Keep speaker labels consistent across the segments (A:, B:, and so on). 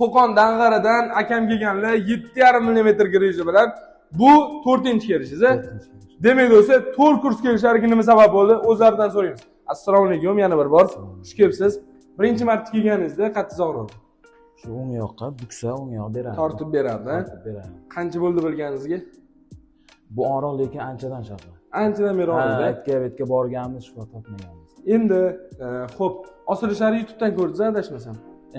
A: Qo'qon Dang'aridan akam kelganlar 7,5 mm grizi bilan bu 4-kirish. Demak do'stlar, 4 kurs kelishlariga nima sabab bo'ldi? O'zlaridan so'raymiz. Assalomu alaykum, yana bir bor. Xush kelibsiz. Birinchi marta kelganingizda qattiq og'ridi.
B: Shu o'ng yoqqa buksa o'ng yoq beradi.
A: Tortib beradi. Qancha bo'ldi bilganingizga?
B: Bu og'riq lekin anchadan shaqqa.
A: Anchadan beri og'ridi.
B: Aytga borganmiz, shifo topmaganmiz.
A: Endi xo'p, osilishlarni YouTube'dan ko'rdingiz, adashmasam.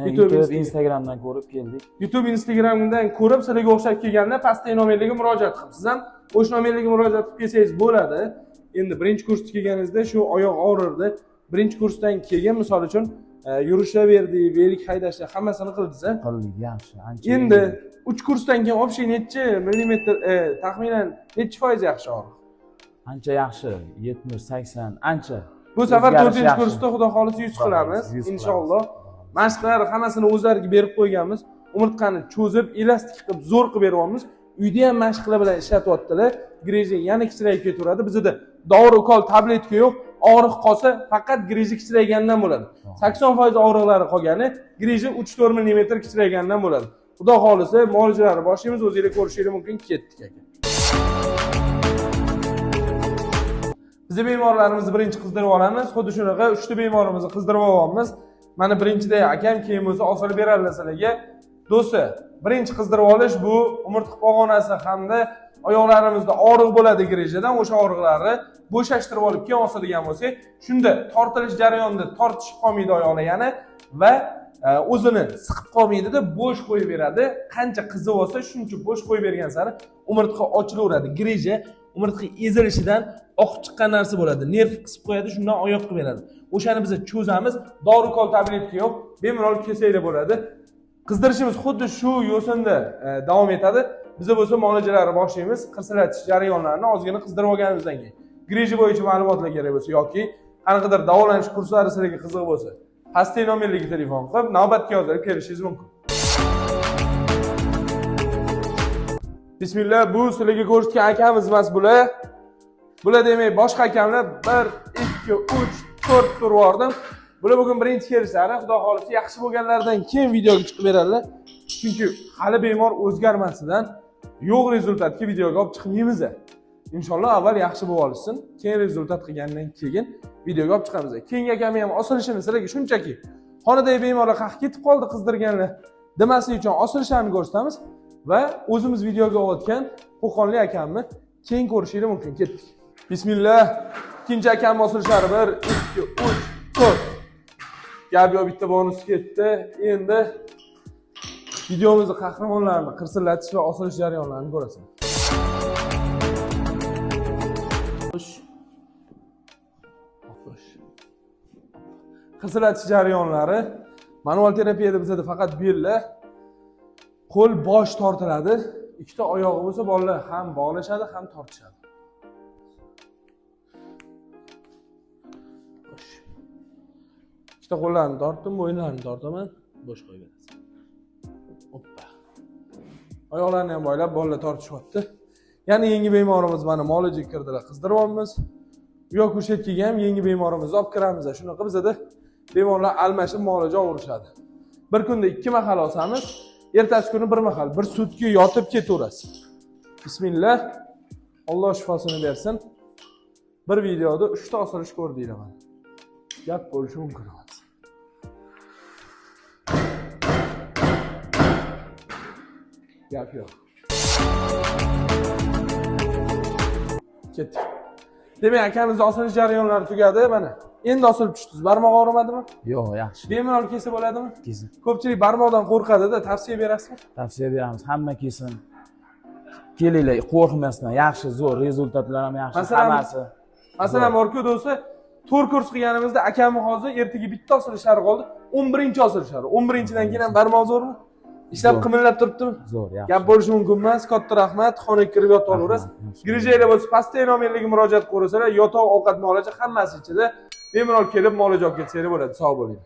B: YouTube, Instagramdan ko'rib keldik.
A: YouTube, Instagramdan ko'rib, sizlarga o'xshab kelganlar pastdagi nomerlarga murojaat qilib, siz ham o'sha nomerlarga murojaat qilib kelsangiz bo'ladi. Endi birinchi kursga kelganingizda shu oyoq og'rirdi. Birinchi kursdan keyin misol uchun yurishaverdik, velik haydashlar hammasini qildingiz.
B: Qildik, yaxshi, ancha.
A: Endi 3 kursdan keyin общий necha millimetr, taxminan necha foiz yaxshi og'riq?
B: Ancha yaxshi, 70-80, ancha.
A: Bu safar 4-kursda xudo xolisa 100 qilamiz, inshaalloh. Mashqlar hammasini o'zlariga berib qo'yganmiz. Umurtqani cho'zib, elastik qilib, zo'r qilib beryapmiz. Uyda ham mashqlar bilan ishlatyaptilar. Grejin yana kichrayib ketaveradi. Bizda dori ukol tabletka yo'q. Og'riq qolsa faqat greji kichraygandan bo'ladi. 80% og'riqlari qolgani greji 3-4 mm kichraygandan bo'ladi. Xudo xolisa muolajalarni boshlaymiz, o'zingizlar ko'rishingiz mumkin. Ketdik aka. Biz bemorlarimizni birinchi qizdirib olamiz. Xuddi shunaqa 3 ta bemorimizni qizdirib olyapmiz. Mana birinchida akam, keyin bo'lsa osilib beradilar sizlarga. Do'stlar, birinchi qizdirib olish bu umurtqa pog'onasi hamda oyoqlarimizda og'riq bo'ladi grejadan, o'sha og'riqlarni bo'shashtirib olib keyin osiladigan bo'lsak, shunda tortilish jarayonida tortishib qolmaydi oyoqlar yana va o'zini siqib qolmaydi-da, bo'sh qo'yib beradi. Qancha qizib olsa, shuncha bo'sh qo'yib bergan sari umurtqa ochilaveradi. Greja umurtqa ezilishidan oqib chiqqan narsa bo'ladi. Nerv qisib qo'yadi, shundan oyoq qilib beradi. O'shani biz cho'zamiz. Dori-kol tabletka yo'q. Bemalol kesaylar bo'ladi. Qizdirishimiz xuddi shu yo'sinda davom etadi. Biz bo'lsa muolajalarni boshlaymiz. Qirsilatish jarayonlarini ozgina qizdirib olganimizdan keyin. Greja bo'yicha ma'lumotlar kerak bo'lsa yoki qanaqadir davolanish kurslari sizlarga qiziq bo'lsa, pastdagi nomerlarga telefon qilib, navbatga yozib kelishingiz mumkin. Bismillah, bu sizlarga ko'rsatgan akamiz emas bular. Bular demak boshqa akamlar 1, 2, 3, 4 tur bordim. Bular bugun birinchi kelishlari, xudo xolisa yaxshi bo'lganlardan keyin videoga chiqib beradilar. Chunki hali bemor o'zgarmasidan yo'q rezultatga videoga olib chiqmaymiz. Inshaalloh avval yaxshi bo'lib olishsin, keyin rezultat qilgandan keyin videoga olib chiqamiz. Keyingi akam ham osilishini sizlarga shunchaki xonadagi bemorlar qaqib ketib qoldi qizdirganlar demaslik uchun osilishlarni ko'rsatamiz va o'zimiz videoga olayotgan Qo'qonlik akamni keyin ko'rishingiz mumkin. Ketdik. Bismillah. Ikkinchi akamni osilishlari 1, 2, 3, 4. Gap yo'q, bitta bonus ketdi. Endi videomizning qahramonlarini qirsillatish va osilish jarayonlarini ko'rasiz. Qirsillatish jarayonlari manual terapiyada bizda faqat bellar, qo'l, bosh tortiladi. Ikkita oyog'i bo'lsa bolalar ham bog'lashadi, ham tortishadi. Ikkita qo'llarni tortdim, bo'yinlarini tortaman, bo'sh qo'yib berasiz. Hoppa. Oyoqlarni ham boylab bolalar tortishyapti. Yana yangi bemorimiz mana muolajaga kirdilar, qizdirib olamiz. Bu yoq ko'rsatkiga ham yangi bemorimizni olib kiramiz. Shunaqa bizda bemorlar almashib muolaja olishadi. Bir kunda 2 mahal olsamiz, ertasi kuni 1 mahal, 1 sutka yotib ketaverasiz. Bismillah. Alloh shifosini bersin. Bir videoda 3 ta osilish ko'rdinglar mana. Gap bo'lishi mumkin emas. Gap yo'q. Ketdik. Demak, akamizning osilish jarayonlari tugadi mana. Endi osilib tushdingiz. Barmoq og'rimadimi?
B: Yo'q, yaxshi.
A: Bemalol kelsa bo'ladimi?
B: Kesin.
A: Ko'pchilik barmoqdan qo'rqadi-da, tavsiya berasizmi?
B: Tavsiya beramiz. Hamma kelsin. Kelinglar, qo'rqmasdan. Yaxshi, zo'r, rezultatlar ham yaxshi, hammasi.
A: Masalan, borku do'sti, 4 kurs qilganimizda akamni hozir ertaga bitta osilishlari qoldi. 11-osilishlari. 11-dan keyin ham barmoq zo'rmi? Ishlab qimillab turibdimi?
B: Zo'r, yaxshi.
A: Gap bo'lishi mumkin emas. Katta rahmat. Xonaga kirib yotib olaverasiz. Grejaylar bo'lsa, pastdagi nomerlarga murojaat qilsalar, yotoq, ovqat muolaja hammasi ichida bemalol kelib muolaja olib ketsanglar bo'ladi. Sog' bo'ling.